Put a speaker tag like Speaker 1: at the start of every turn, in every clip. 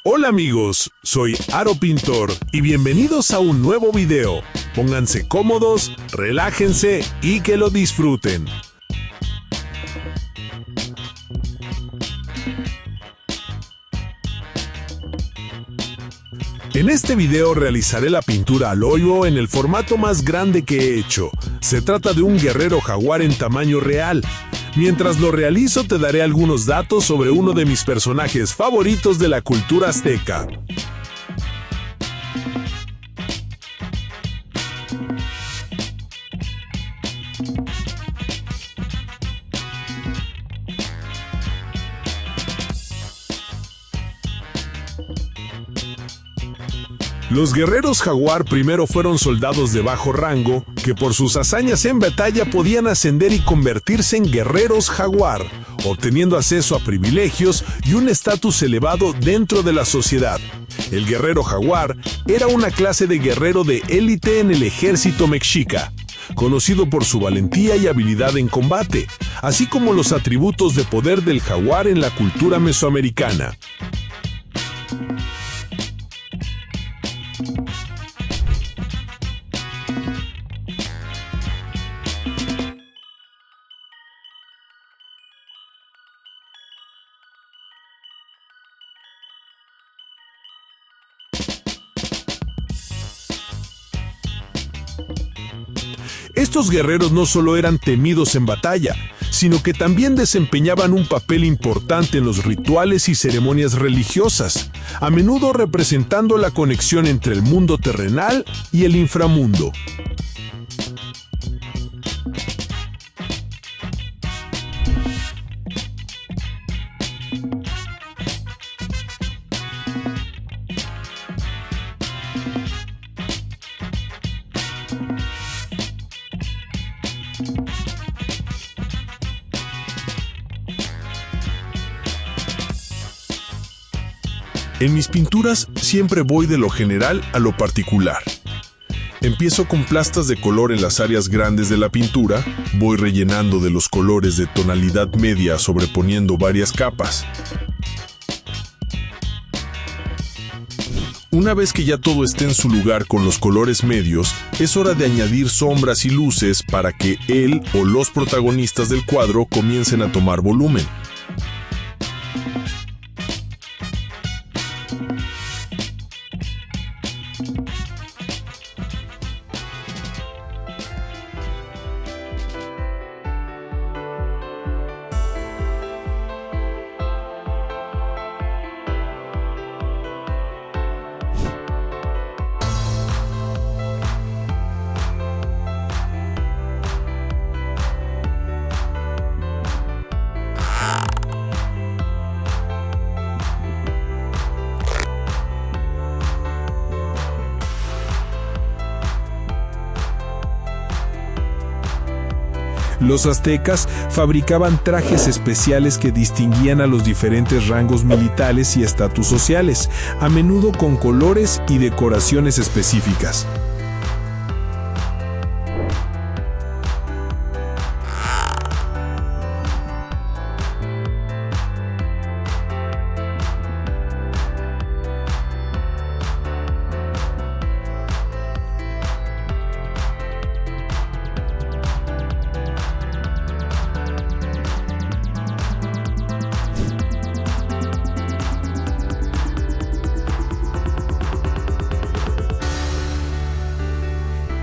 Speaker 1: Hola amigos, soy Aro Pintor y bienvenidos a un nuevo video. Pónganse cómodos, relájense y que lo disfruten. En este video realizaré la pintura al óleo en el formato más grande que he hecho. Se trata de un guerrero jaguar en tamaño real. Mientras lo realizo te daré algunos datos sobre uno de mis personajes favoritos de la cultura azteca. Los guerreros jaguar primero fueron soldados de bajo rango, que por sus hazañas en batalla podían ascender y convertirse en guerreros jaguar, obteniendo acceso a privilegios y un estatus elevado dentro de la sociedad. El guerrero jaguar era una clase de guerrero de élite en el ejército mexica, conocido por su valentía y habilidad en combate, así como los atributos de poder del jaguar en la cultura mesoamericana. Estos guerreros no solo eran temidos en batalla, sino que también desempeñaban un papel importante en los rituales y ceremonias religiosas, a menudo representando la conexión entre el mundo terrenal y el inframundo. En mis pinturas siempre voy de lo general a lo particular. Empiezo con plastas de color en las áreas grandes de la pintura, voy rellenando de los colores de tonalidad media sobreponiendo varias capas. Una vez que ya todo esté en su lugar con los colores medios, es hora de añadir sombras y luces para que él o los protagonistas del cuadro comiencen a tomar volumen. Los aztecas fabricaban trajes especiales que distinguían a los diferentes rangos militares y estatus sociales, a menudo con colores y decoraciones específicas.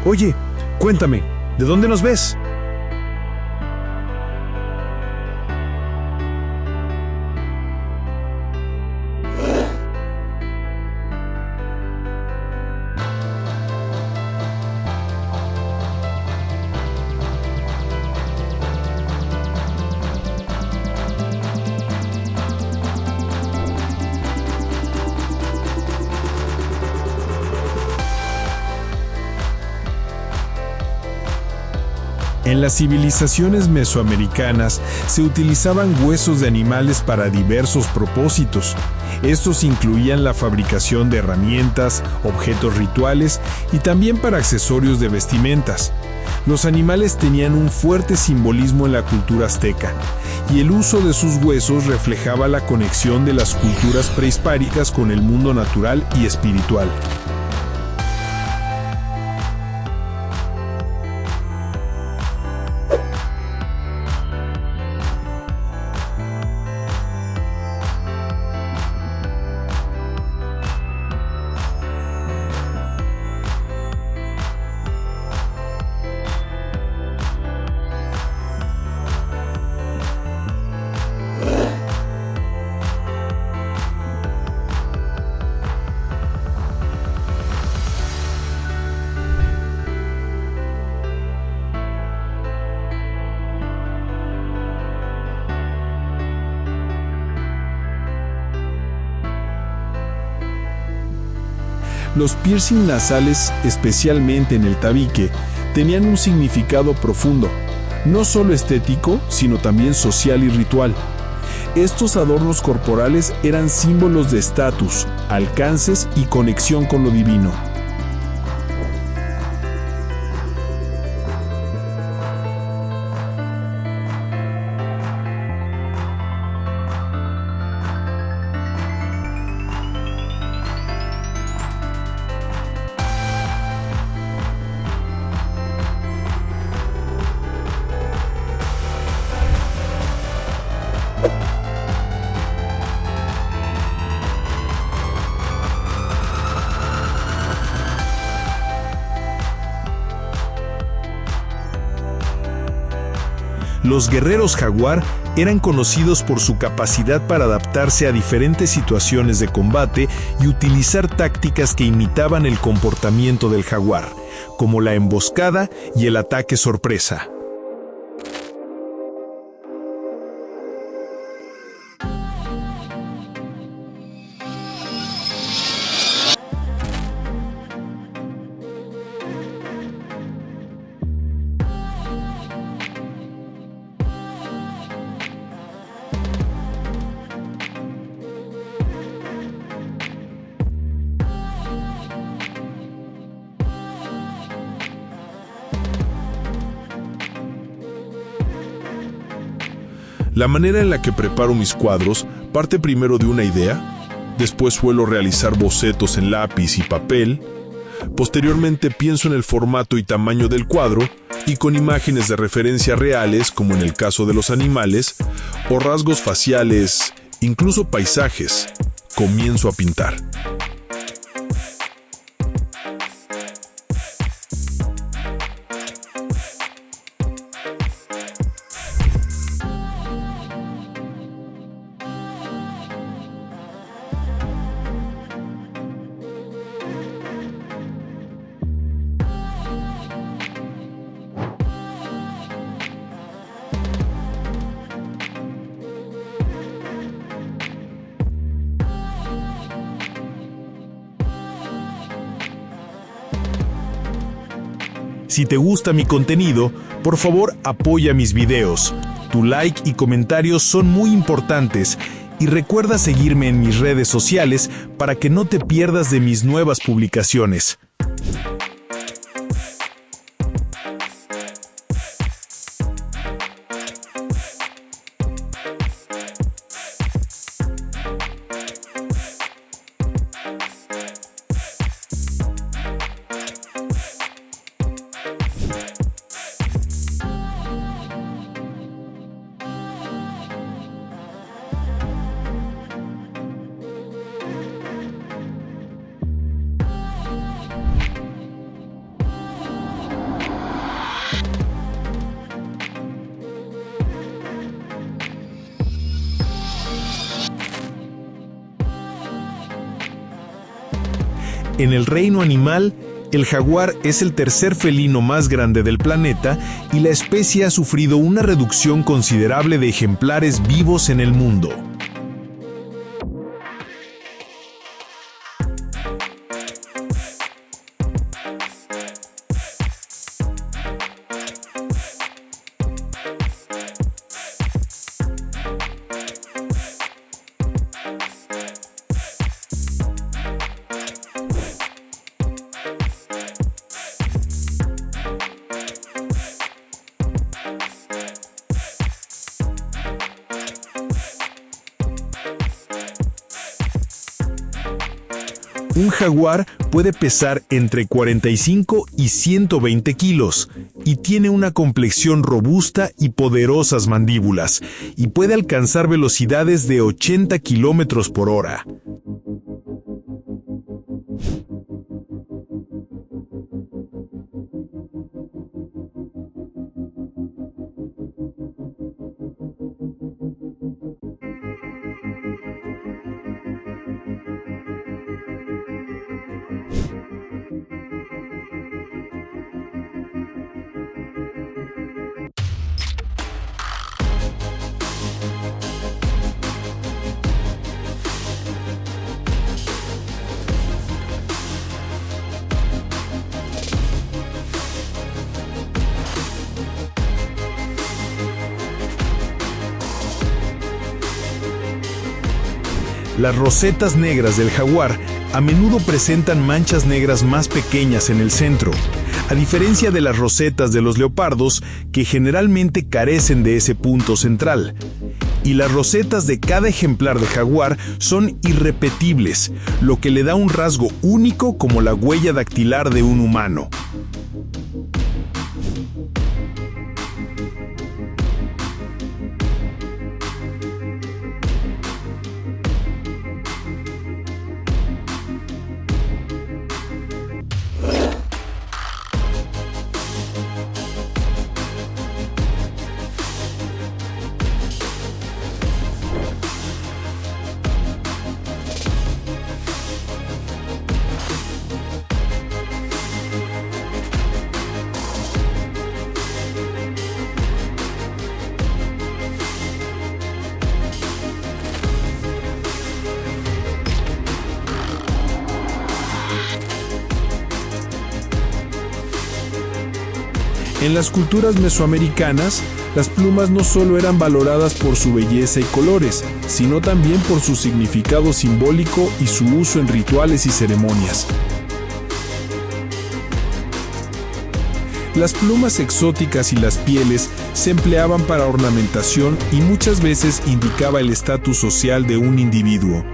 Speaker 1: Oye, cuéntame, ¿de dónde nos ves? En las civilizaciones mesoamericanas se utilizaban huesos de animales para diversos propósitos. Estos incluían la fabricación de herramientas, objetos rituales y también para accesorios de vestimentas. Los animales tenían un fuerte simbolismo en la cultura azteca, y el uso de sus huesos reflejaba la conexión de las culturas prehispánicas con el mundo natural y espiritual. Los piercing nasales, especialmente en el tabique, tenían un significado profundo, no solo estético, sino también social y ritual. Estos adornos corporales eran símbolos de estatus, alcances y conexión con lo divino. Los guerreros jaguar eran conocidos por su capacidad para adaptarse a diferentes situaciones de combate y utilizar tácticas que imitaban el comportamiento del jaguar, como la emboscada y el ataque sorpresa. La manera en la que preparo mis cuadros parte primero de una idea, después suelo realizar bocetos en lápiz y papel, posteriormente pienso en el formato y tamaño del cuadro y con imágenes de referencia reales, como en el caso de los animales, o rasgos faciales, incluso paisajes, comienzo a pintar. Si te gusta mi contenido, por favor apoya mis videos. Tu like y comentarios son muy importantes y recuerda seguirme en mis redes sociales para que no te pierdas de mis nuevas publicaciones. En el reino animal, el jaguar es el tercer felino más grande del planeta y la especie ha sufrido una reducción considerable de ejemplares vivos en el mundo.
Speaker 2: Un jaguar puede pesar entre 45 y 120 kilos y tiene una complexión robusta y poderosas mandíbulas y puede alcanzar velocidades de 80 kilómetros por hora. Las rosetas negras del jaguar a menudo presentan manchas negras más pequeñas en el centro, a diferencia de las rosetas de los leopardos, que generalmente carecen de ese punto central. Y las rosetas de cada ejemplar de jaguar son irrepetibles, lo que le da un rasgo único como la huella dactilar de un humano. En las culturas mesoamericanas, las plumas no solo eran valoradas por su belleza y colores, sino también por su significado simbólico y su uso en rituales y ceremonias. Las plumas exóticas y las pieles se empleaban para ornamentación y muchas veces indicaba el estatus social de un individuo.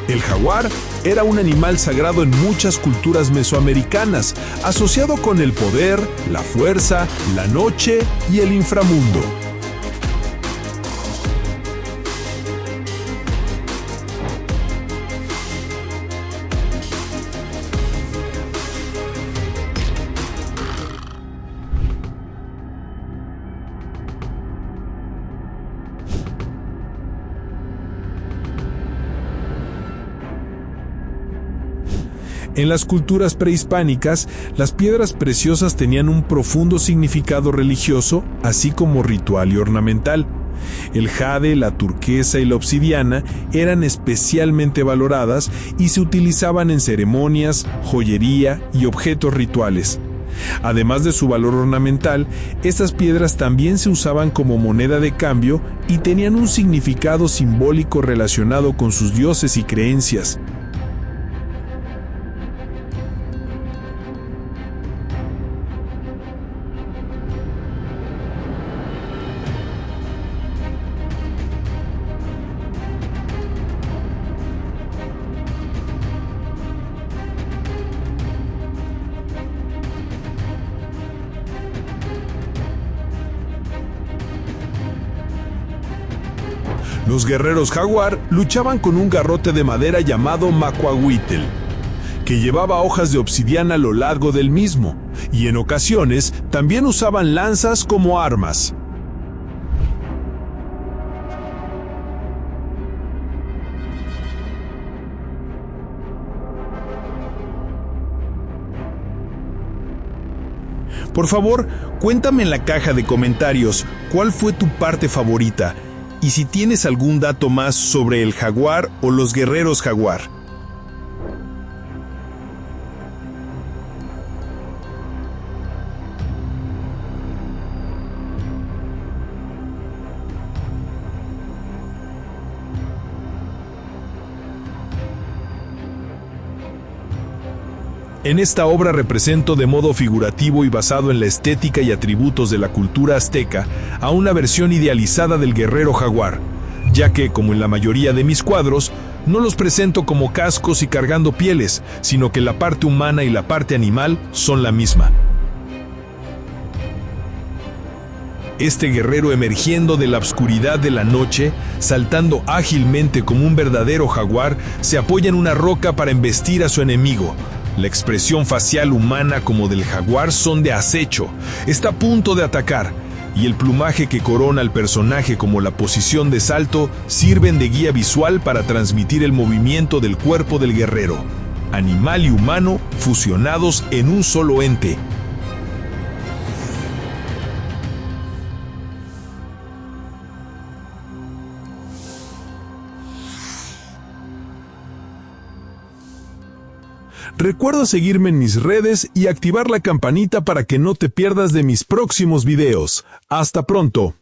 Speaker 2: El jaguar era un animal sagrado en muchas culturas mesoamericanas, asociado con el poder, la fuerza, la noche y el inframundo. En las culturas prehispánicas, las piedras preciosas tenían un profundo significado religioso, así como ritual y ornamental. El jade, la turquesa y la obsidiana eran especialmente valoradas y se utilizaban en ceremonias, joyería y objetos rituales. Además de su valor ornamental, estas piedras también se usaban como moneda de cambio y tenían un significado simbólico relacionado con sus dioses y creencias. Los guerreros jaguar luchaban con un garrote de madera llamado macuahuitl, que llevaba hojas de obsidiana a lo largo del mismo, y en ocasiones también usaban lanzas como armas. Por favor, cuéntame en la caja de comentarios cuál fue tu parte favorita y si tienes algún dato más sobre el jaguar o los guerreros jaguar. En esta obra represento de modo figurativo y basado en la estética y atributos de la cultura azteca a una versión idealizada del guerrero jaguar, ya que, como en la mayoría de mis cuadros, no los presento como cascos y cargando pieles, sino que la parte humana y la parte animal son la misma. Este guerrero emergiendo de la oscuridad de la noche, saltando ágilmente como un verdadero jaguar, se apoya en una roca para embestir a su enemigo. La expresión facial humana como del jaguar son de acecho, está a punto de atacar, y el plumaje que corona al personaje como la posición de salto sirven de guía visual para transmitir el movimiento del cuerpo del guerrero. Animal y humano fusionados en un solo ente.
Speaker 1: Recuerda seguirme en mis redes y activar la campanita para que no te pierdas de mis próximos videos. ¡Hasta pronto!